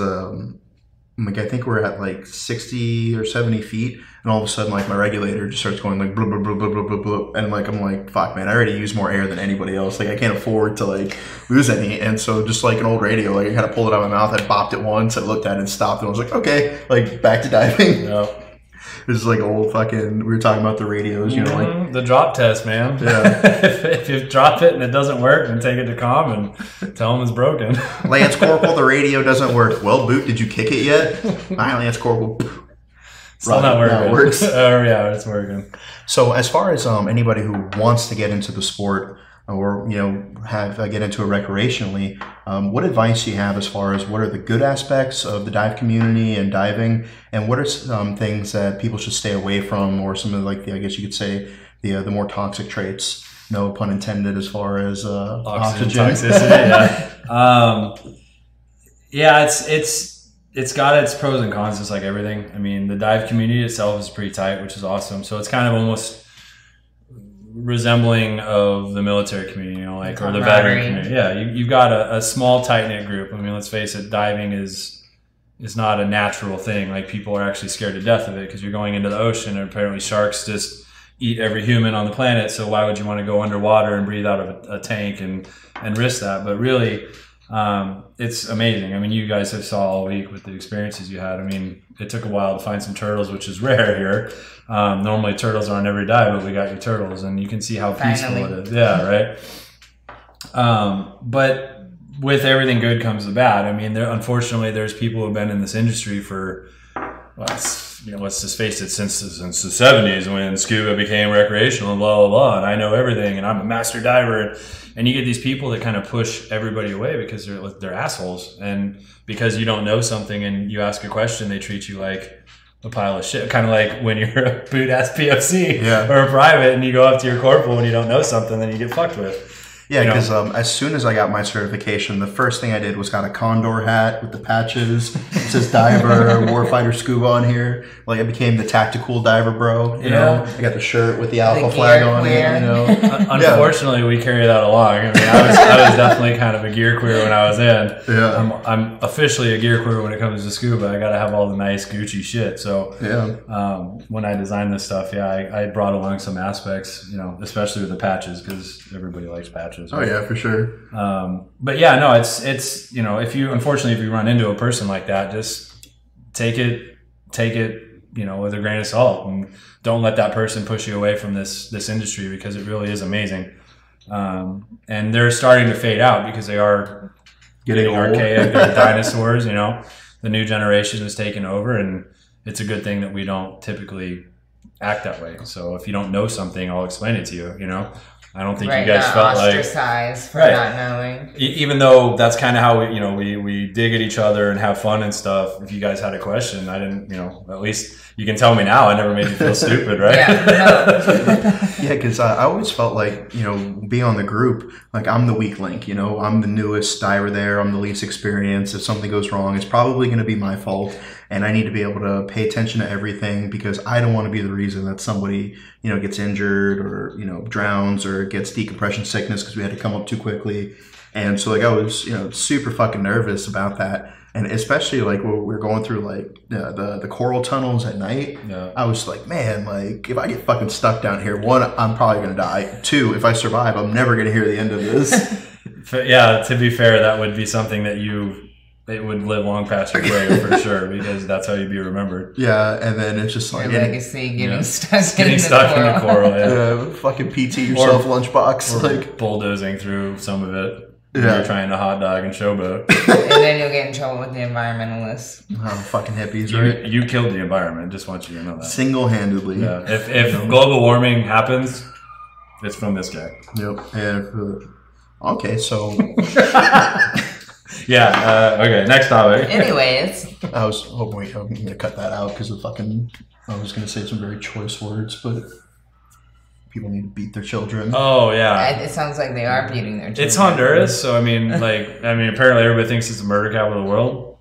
S2: like, I think we're at like 60 or 70 feet, and all of a sudden, like, my regulator just starts going like blah, blah, blah, blah, blah, blah, blah, and like, I'm like, fuck, man, I already use more air than anybody else. Like, I can't afford to like lose any. And so just like an old radio, like, I kind of pulled it out of my mouth. I bopped it once, I looked at it and stopped, and I was like, okay, like, back to diving.
S4: Yeah.
S2: This is like old fucking, we were talking about the radios, you know, like
S4: the drop test, man.
S2: Yeah.
S4: if you drop it and it doesn't work, then take it to comm and tell them it's broken.
S2: Lance Corporal, the radio doesn't work. Well, Boot, did you kick it yet? Hi, Lance Corporal.
S4: Still not working.
S2: Yeah, it works.
S4: Oh yeah, it's working.
S2: So as far as anybody who wants to get into the sport or, you know, get into it recreationally, what advice do you have as far as what are the good aspects of the dive community and diving, and what are some things that people should stay away from, or some of, like, I guess you could say the more toxic traits, no pun intended, as far as oxygen.
S4: Toxicity. Yeah, it's got its pros and cons, just like everything. I mean, the dive community itself is pretty tight, which is awesome. So it's kind of almost resembling of the military community, you know, like, or the veteran community. Yeah, you've got a small, tight-knit group. I mean, let's face it, diving is not a natural thing. Like, people are actually scared to death of it because you're going into the ocean, and apparently sharks just eat every human on the planet. So why would you want to go underwater and breathe out of a tank and risk that? But really, it's amazing. I mean, you guys have saw all week with the experiences you had. I mean, it took a while to find some turtles, which is rare here. Normally turtles are on every dive, but we got your turtles, and you can see how peaceful it is. Yeah, right. But with everything good comes the bad. I mean, unfortunately, there's people who've been in this industry for, well, you know, let's just face it, since the 70s when scuba became recreational and blah, blah, blah, and I know everything, and I'm a master diver. And you get these people that kind of push everybody away because they're assholes. And because you don't know something and you ask a question, they treat you like a pile of shit. Kind of like when you're a boot-ass PFC or a private and you go up to your corporal when you don't know something, then you get fucked with.
S2: Yeah, because as soon as I got my certification, the first thing I did was got a condor hat with the patches. It says diver, Warfighter SCUBA on here. Like, I became the tactical diver bro. You know, I got the shirt with the alpha flag on it. You know,
S4: unfortunately, we carry that along. I mean, I was definitely kind of a gear queer when I was in.
S2: Yeah,
S4: I'm officially a gear queer when it comes to scuba. I got to have all the nice Gucci shit. So when I designed this stuff, I brought along some aspects, you know, especially with the patches because everybody likes patches.
S2: Oh yeah, for sure.
S4: But yeah, no, it's you know, if you run into a person like that, just take it with a grain of salt, and don't let that person push you away from this industry, because it really is amazing. And they're starting to fade out because they are getting archaic. They're dinosaurs. The new generation is taking over, and it's a good thing that we don't typically act that way. So if you don't know something, I'll explain it to you. I don't think you guys felt like
S3: ostracized for not knowing.
S4: Even though that's kind of how we dig at each other and have fun and stuff. If you guys had a question, I didn't, at least you can tell me now. I never made you feel stupid, right?
S2: Yeah, because I always felt like, being on the group, like I'm the weak link. I'm the newest diver there. I'm the least experienced. If something goes wrong, it's probably going to be my fault. And I need to be able to pay attention to everything, because I don't want to be the reason that somebody, gets injured or, drowns or gets decompression sickness because we had to come up too quickly. And so, I was, super fucking nervous about that. And especially, when we're going through, the coral tunnels at night, I was like, man, if I get fucking stuck down here, one, I'm probably going to die. Two, if I survive, I'm never going to hear the end of this.
S4: Yeah, to be fair, that would be something that it would live long past your grave for sure, because that's how you'd be remembered.
S2: Yeah, and then it's just like...
S3: Your legacy, getting stuck in the
S4: coral.
S2: Yeah, fucking PT yourself lunchbox.
S4: Or bulldozing through some of it. You're trying to hot dog and showboat.
S3: And then you'll get in trouble with the environmentalists.
S2: Oh, fucking hippies, right?
S4: You killed the environment. Just want you to know that.
S2: Single-handedly.
S4: Yeah. If global warming happens, it's from this guy.
S2: Yep. And okay, so...
S4: Yeah, okay, next topic.
S3: Anyways.
S2: I was hoping I'm going to cut that out because I was going to say some very choice words, but people need to beat their children.
S4: Oh, yeah.
S3: It sounds like they are beating their children.
S4: It's Honduras, so apparently everybody thinks it's the murder capital of the world.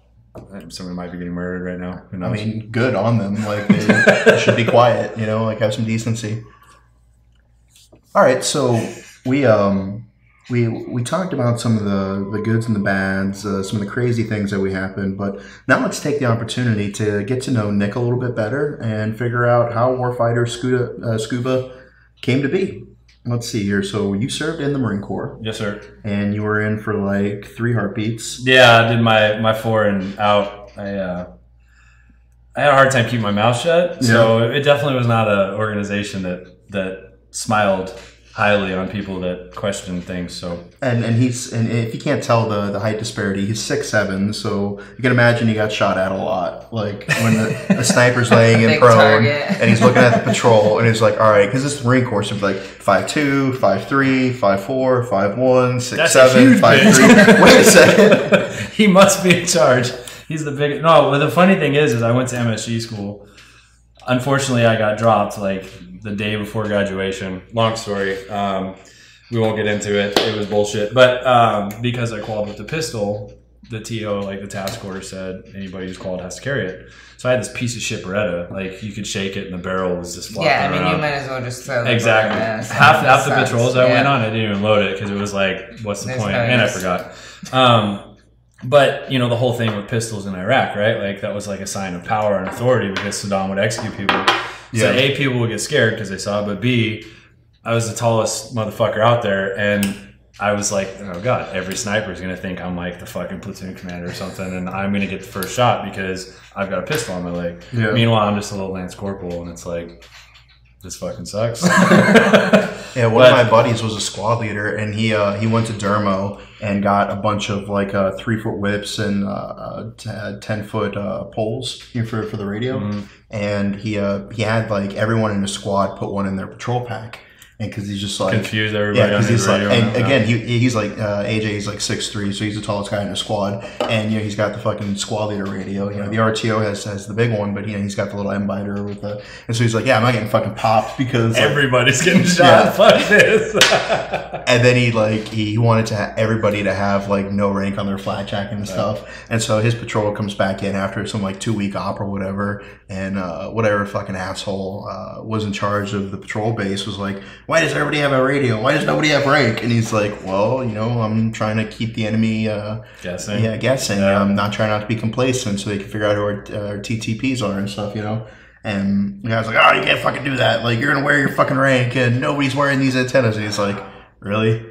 S4: Someone might be getting murdered right now. Who knows?
S2: Good on them. They should be quiet, have some decency. All right, so we talked about some of the goods and the bads, some of the crazy things that happened, but now let's take the opportunity to get to know Nick a little bit better and figure out how Warfighter SCUBA came to be. Let's see here. So you served in the Marine Corps.
S4: Yes, sir.
S2: And you were in for 3 heartbeats.
S4: Yeah, I did my 4 and out. I had a hard time keeping my mouth shut, so it definitely was not an organization that smiled highly on people that question things. So
S2: and if you can't tell the height disparity, he's 6'7", so you can imagine he got shot at a lot. When the sniper's laying in prone
S3: target.
S2: And he's looking at the patrol and he's like, all right, because this Marine Corps should be 5'2", 5'3", 5'4", 5'1", 6'7", 5'3". Wait a second.
S4: He must be in charge. He's the biggest. No, well, the funny thing is I went to MSG school. Unfortunately, I got dropped the day before graduation. Long story. We won't get into it. It was bullshit. But because I qualified with the pistol, the TO, the task order said anybody who's qualified has to carry it. So I had this piece of shit Beretta. You could shake it and the barrel was just flopping around.
S3: You might as well just throw it.
S4: Exactly. Half the patrols I went on, I didn't even load it because it was what's the point? And I forgot. But, the whole thing with pistols in Iraq, right? That was a sign of power and authority because Saddam would execute people. So A, people would get scared because they saw it, but B, I was the tallest motherfucker out there, and I was like, oh god, every sniper is going to think I'm the fucking platoon commander or something, and I'm going to get the first shot because I've got a pistol on my leg. Yeah. Meanwhile, I'm just a little lance corporal, and it's this fucking sucks.
S2: Yeah, one of my buddies was a squad leader, and he went to Dermo and got a bunch of 3-foot whips and 10-foot poles for the radio. Mm-hmm. And he had everyone in his squad put one in their patrol pack. And because he's just
S4: confused everybody on his radio.
S2: And again, he's AJ, he's 6'3", so he's the tallest guy in the squad. And he's got the fucking squad leader radio. The RTO has the big one, but he's got the little M biter with the. And so he's like, I'm not getting fucking popped because
S4: everybody's getting shot. Yeah. Fuck this.
S2: And then he wanted to everybody to have no rank on their flat jacket and stuff. And so his patrol comes back in after some 2-week op or whatever, and whatever fucking asshole was in charge of the patrol base was like, why does everybody have a radio? Why does nobody have rank? And he's like, well, I'm trying to keep the enemy
S4: guessing.
S2: Yeah, guessing. Yeah. I'm not trying not to be complacent so they can figure out who our TTPs are and stuff, And the guy's like, oh, you can't fucking do that. You're going to wear your fucking rank and nobody's wearing these antennas. And he's like, really?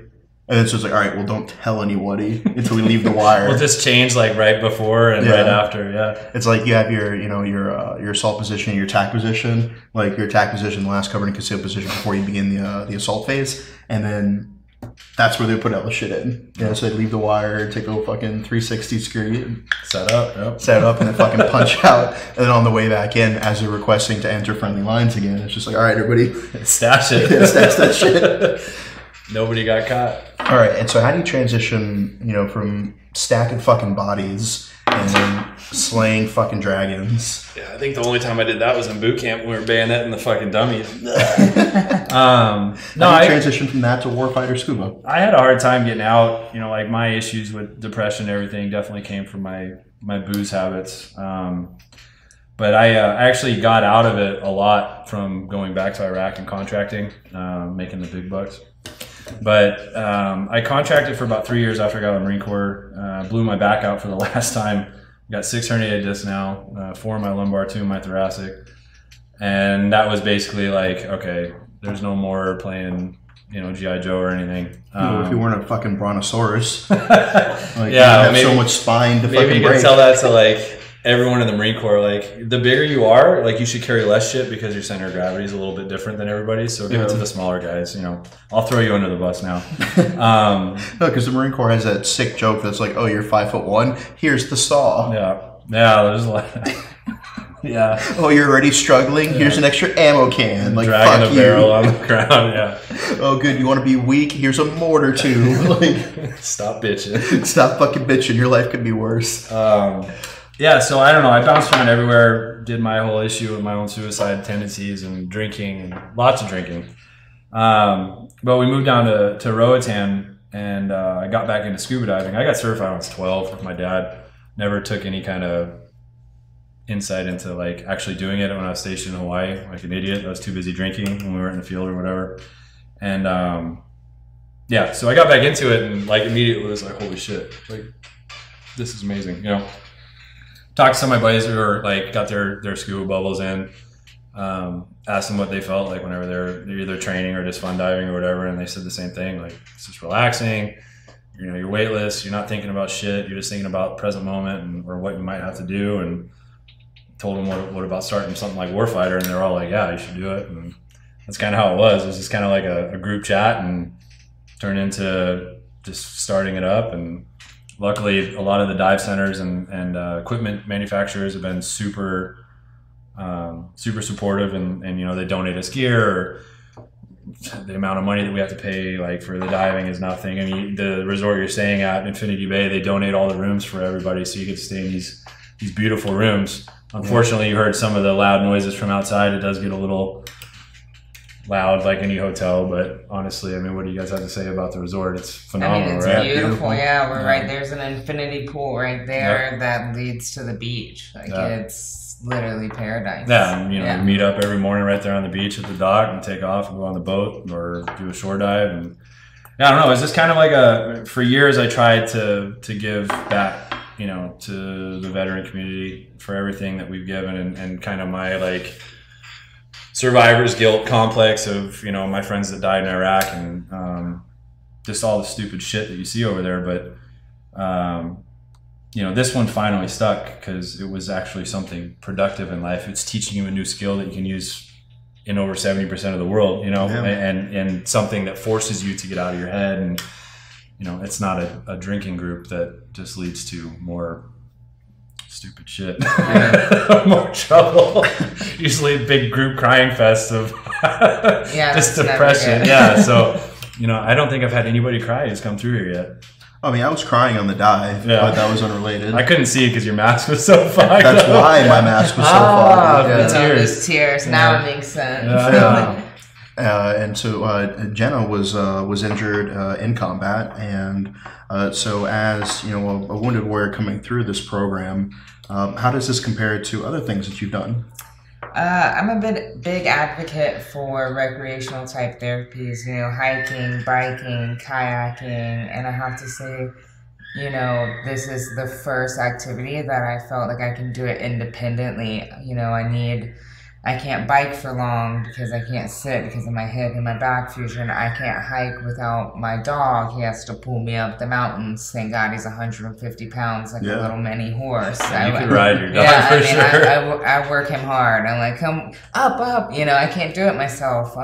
S2: And it's just like, all right, well, don't tell anybody until we leave the wire.
S4: We'll just change like right before and right after. Yeah.
S2: It's like you have your assault position, your attack position, like your attack position, last covered and concealed position before you begin the assault phase, and then that's where they put all the shit in. So they leave the wire, take a fucking 360 screen,
S4: set up,
S2: and then fucking punch out. And then on the way back in, as they're requesting to enter friendly lines again, it's just like, all right, everybody,
S4: stash it.
S2: Stash that shit.
S4: Nobody got caught.
S2: All right, and so how do you transition, from stacking fucking bodies and then slaying fucking dragons?
S4: Yeah, I think the only time I did that was in boot camp when we were bayoneting the fucking dummies.
S2: How do you transition from that to Warfighter SCUBA?
S4: I had a hard time getting out. Like my issues with depression and everything definitely came from my booze habits. But I actually got out of it a lot from going back to Iraq and contracting, making the big bucks. But I contracted for about 3 years after I got out of the Marine Corps. Blew my back out for the last time. Got 6 herniated discs now, 4 in my lumbar, 2 in my thoracic. And that was basically like, okay, there's no more playing, G.I. Joe or anything.
S2: If you weren't a fucking brontosaurus,
S4: you
S2: have so much spine to fucking break.
S4: Maybe you can tell that to like everyone in the Marine Corps, like the bigger you are, like you should carry less shit because your center of gravity is a little bit different than everybody. So give it to the smaller guys. I'll throw you under the bus now.
S2: No, because the Marine Corps has that sick joke that's like, oh, you're 5'1", here's the saw.
S4: Yeah, there's a lot. Yeah.
S2: Oh, you're already struggling? Yeah. Here's an extra ammo can. Like,
S4: dragging
S2: fuck
S4: a barrel on the ground. Yeah.
S2: Oh, good. You want to be weak? Here's a mortar tube. Like,
S4: stop bitching.
S2: Stop fucking bitching. Your life could be worse.
S4: Yeah, so I don't know. I bounced around everywhere, did my whole issue with my own suicide tendencies and drinking, and lots of drinking. But we moved down to Roatan, and I got back into scuba diving. I got certified when I was 12 with my dad. Never took any kind of insight into like actually doing it when I was stationed in Hawaii, like an idiot. I was too busy drinking when we were in the field or whatever. And so I got back into it, and like immediately was like, holy shit, like this is amazing, Talked to some of my buddies who were like got their scuba bubbles in, asked them what they felt like whenever they're either training or just fun diving or whatever, and they said the same thing, like it's just relaxing, you're weightless, you're not thinking about shit, you're just thinking about present moment or what you might have to do. And told them what about starting something like Warfighter, and they're all like, yeah, you should do it. And that's kind of how it was. It was just kind of like a group chat and turned into just starting it up. And luckily, a lot of the dive centers and equipment manufacturers have been super supportive, and they donate us gear. Or the amount of money that we have to pay like for the diving is nothing. I mean, the resort you're staying at, Infinity Bay, they donate all the rooms for everybody, so you get to stay in these beautiful rooms. Unfortunately, you heard some of the loud noises from outside. It does get a little loud like any hotel, but honestly, I mean, what do you guys have to say about the resort? It's phenomenal,
S3: it's
S4: right?
S3: Beautiful. Yeah, we're right. There's an infinity pool right there that leads to the beach. Like it's literally paradise.
S4: Yeah, and you meet up every morning right there on the beach at the dock and take off and go on the boat or do a shore dive. And I don't know. It's just kind of like for years I tried to give back, to the veteran community for everything that we've given, and kind of my like survivor's guilt complex of, my friends that died in Iraq and just all the stupid shit that you see over there. But, this one finally stuck because it was actually something productive in life. It's teaching you a new skill that you can use in over 70% of the world, and something that forces you to get out of your head. And, it's not a drinking group that just leads to more stupid shit, more trouble. Usually a big group crying fest of just depression. Yeah, so I don't think I've had anybody cry who's come through here yet.
S2: I mean, I was crying on the dive, but that was unrelated.
S4: I couldn't see it because your mask was so fogged.
S2: That's why my mask was so fogged.
S3: Tears. Now it makes sense.
S2: And so Jenna was injured in combat, and so as a wounded warrior coming through this program, how does this compare to other things that you've done?
S3: I'm a big advocate for recreational type therapies, hiking, biking, kayaking, and I have to say, this is the first activity that I felt like I can do it independently. I can't bike for long because I can't sit because of my hip and my back fusion. I can't hike without my dog. He has to pull me up the mountains. Thank God he's 150 pounds, like a little mini horse.
S4: You can ride your dog for sure.
S3: I work him hard. I'm like, come up. You know, I can't do it myself.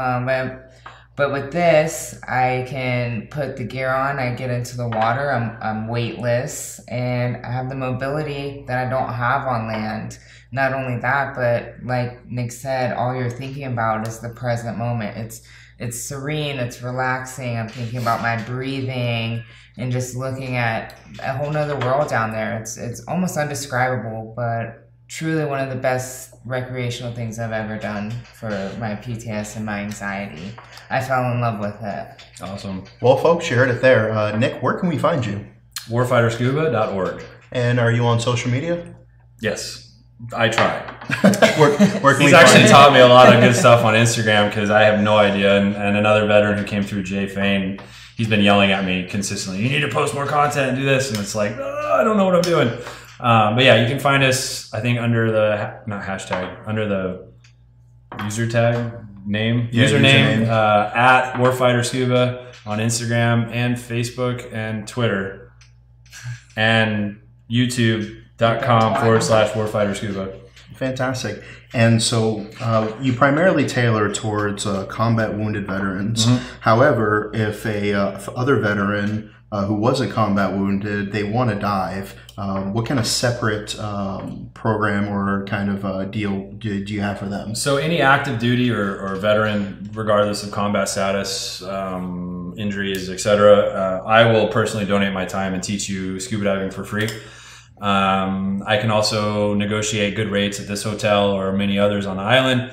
S3: But with this, I can put the gear on. I get into the water. I'm weightless, and I have the mobility that I don't have on land. Not only that, but like Nick said, all you're thinking about is the present moment. It's serene, it's relaxing. I'm thinking about my breathing and just looking at a whole nother world down there. It's almost undescribable, but truly one of the best recreational things I've ever done for my PTS and my anxiety. I fell in love with it.
S4: Awesome.
S2: Well, folks, you heard it there. Nick, where can we find you?
S4: WarfighterSCUBA.org.
S2: And are you on social media?
S4: Yes. I try.
S2: Where can
S4: He's
S2: we
S4: actually
S2: find
S4: taught me a lot of good stuff on Instagram because I have no idea. And another veteran who came through, Jay Fain, he's been yelling at me consistently. You need to post more content and do this. And it's like, I don't know what I'm doing. But yeah, you can find us, I think, under the, not hashtag, under the user tag name, username at Warfighter SCUBA on Instagram and Facebook and Twitter and YouTube.com/Warfighter SCUBA.
S2: Fantastic. And so you primarily tailor towards combat wounded veterans. However, if if other veteran who wasn't combat wounded, they want to dive, what kind of separate program or kind of deal do you have for them?
S4: So any active duty or veteran, regardless of combat status, injuries, etc., I will personally donate my time and teach you scuba diving for free. I can also negotiate good rates at this hotel or many others on the island.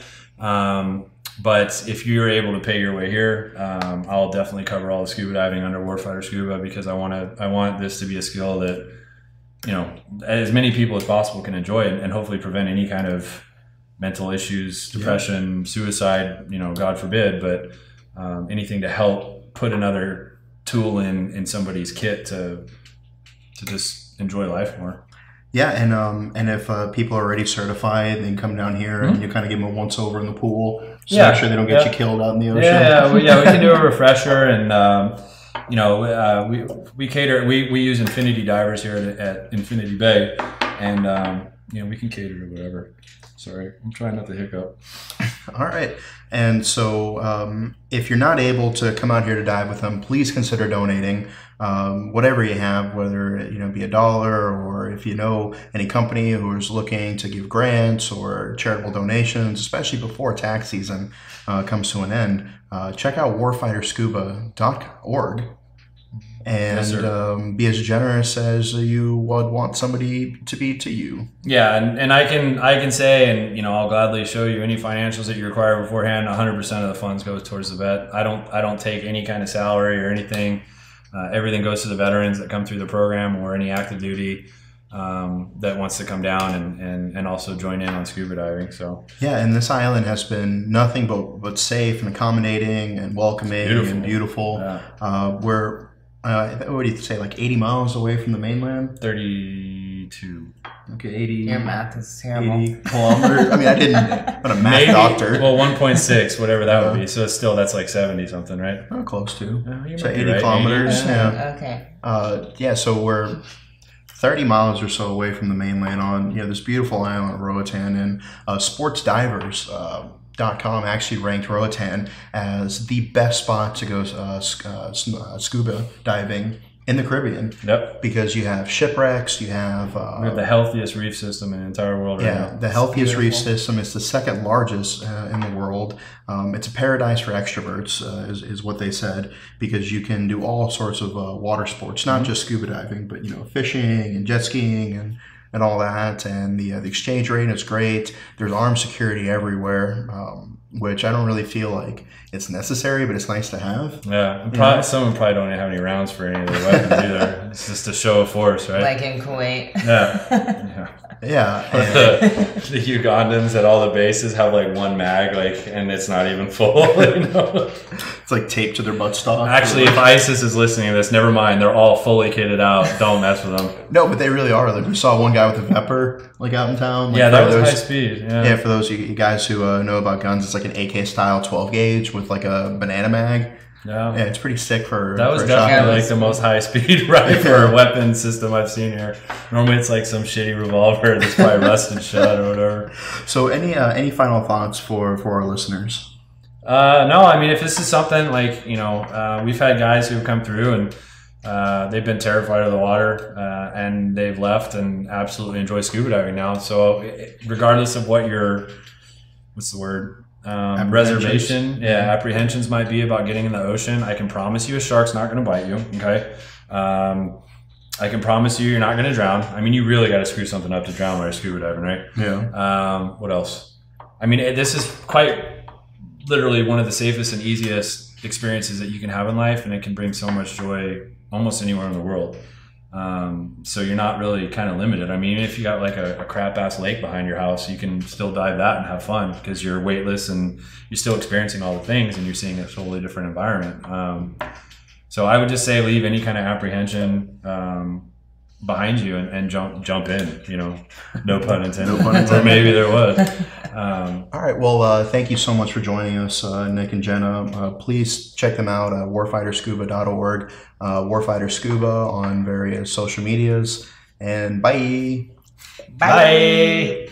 S4: But if you're able to pay your way here, I'll definitely cover all the scuba diving under Warfighter SCUBA because I want this to be a skill that, you know, as many people as possible can enjoy and hopefully prevent any kind of mental issues, depression, suicide, you know, God forbid, but anything to help put another tool in somebody's kit to just enjoy life more.
S2: Yeah, and if people are already certified, they can come down here and you kind of give them a once over in the pool, so make sure they don't get you killed out in the ocean.
S4: We can do a refresher, and you know, we cater. We use Infinity divers here at Infinity Bay, and you know, we can cater to whatever. Sorry, I'm trying not to hiccup.
S2: All right. And so if you're not able to come out here to dive with them, please consider donating whatever you have, whether it be $1 or if you know any company who is looking to give grants or charitable donations, especially before tax season comes to an end. Check out warfighterscuba.org. And be as generous as you would want somebody to be to you.
S4: Yeah, and I can say, and I'll gladly show you any financials that you require beforehand. 100% of the funds goes towards the vet. I don't take any kind of salary or anything. Everything goes to the veterans that come through the program or any active duty that wants to come down and also join in on scuba diving. So
S2: yeah, and this island has been nothing but safe and accommodating and welcoming and beautiful. Yeah. We're what do you say, like 80 miles away from the mainland?
S4: 32.
S2: Okay, 80.
S3: Your math is terrible.
S2: 80 kilometers. I mean, I'm a math doctor.
S4: Well, 1.6, whatever that would be. So still, that's like 70 something, right?
S2: Oh, close to.
S4: So
S2: 80 kilometers.
S4: 80.
S2: Yeah.
S3: Okay.
S2: Yeah. So we're 30 miles or so away from the mainland on this beautiful island of Roatan, and sportsdivers.com actually ranked Roatan as the best spot to go scuba diving in the Caribbean.
S4: Yep.
S2: Because you have shipwrecks, you have
S4: we have the healthiest reef system in the entire world right now.
S2: Yeah, the healthiest reef system. It's the second largest in the world. It's a paradise for extroverts, is what they said, because you can do all sorts of water sports, not just scuba diving, but fishing and jet skiing and all that. And the exchange rate is great. There's armed security everywhere, which I don't really feel like it's necessary, but it's nice to have.
S4: Yeah, someone probably don't have any rounds for any of their weapons either. It's just a show of force, right?
S3: Like in Kuwait.
S4: Yeah.
S2: Yeah.
S4: The Ugandans at all the bases have like one mag, like, and it's not even full. You know?
S2: It's like taped to their buttstock.
S4: Actually, if ISIS is listening to this, never mind. They're all fully kitted out. Don't mess with them.
S2: No, but they really are. Like we saw one guy with a Vepr like out in town. Like,
S4: yeah, that was high speed. Yeah,
S2: for those you guys who know about guns, it's like an AK style 12 gauge with like a banana mag.
S4: Yeah,
S2: it's pretty sick for.
S4: That was
S2: for
S4: definitely like the most high speed rifle or weapon system I've seen here. Normally, it's like some shitty revolver that's probably rusted shut or whatever.
S2: So, any final thoughts for our listeners?
S4: No, I mean, if this is something like, you know, we've had guys who have come through and they've been terrified of the water and they've left and absolutely enjoy scuba diving now. So regardless of what your, what's the word? Reservation. Yeah. Apprehensions might be about getting in the ocean. I can promise you a shark's not going to bite you. Okay. I can promise you you're not going to drown. I mean, you really got to screw something up to drown while you're scuba diving, right?
S2: Yeah.
S4: What else? I mean, this is quite literally one of the safest and easiest experiences that you can have in life, and it can bring so much joy almost anywhere in the world. So you're not really kind of limited. I mean, if you got like a crap ass lake behind your house, you can still dive that and have fun because you're weightless and you're still experiencing all the things and you're seeing a totally different environment. So I would just say leave any kind of apprehension behind you and jump in, you know, no pun intended.
S2: No pun intended.
S4: Or maybe there was.
S2: All right. Well, thank you so much for joining us, Nick and Jenna. Please check them out at warfighterscuba.org, Warfighter Scuba on various social medias. And bye.
S4: Bye.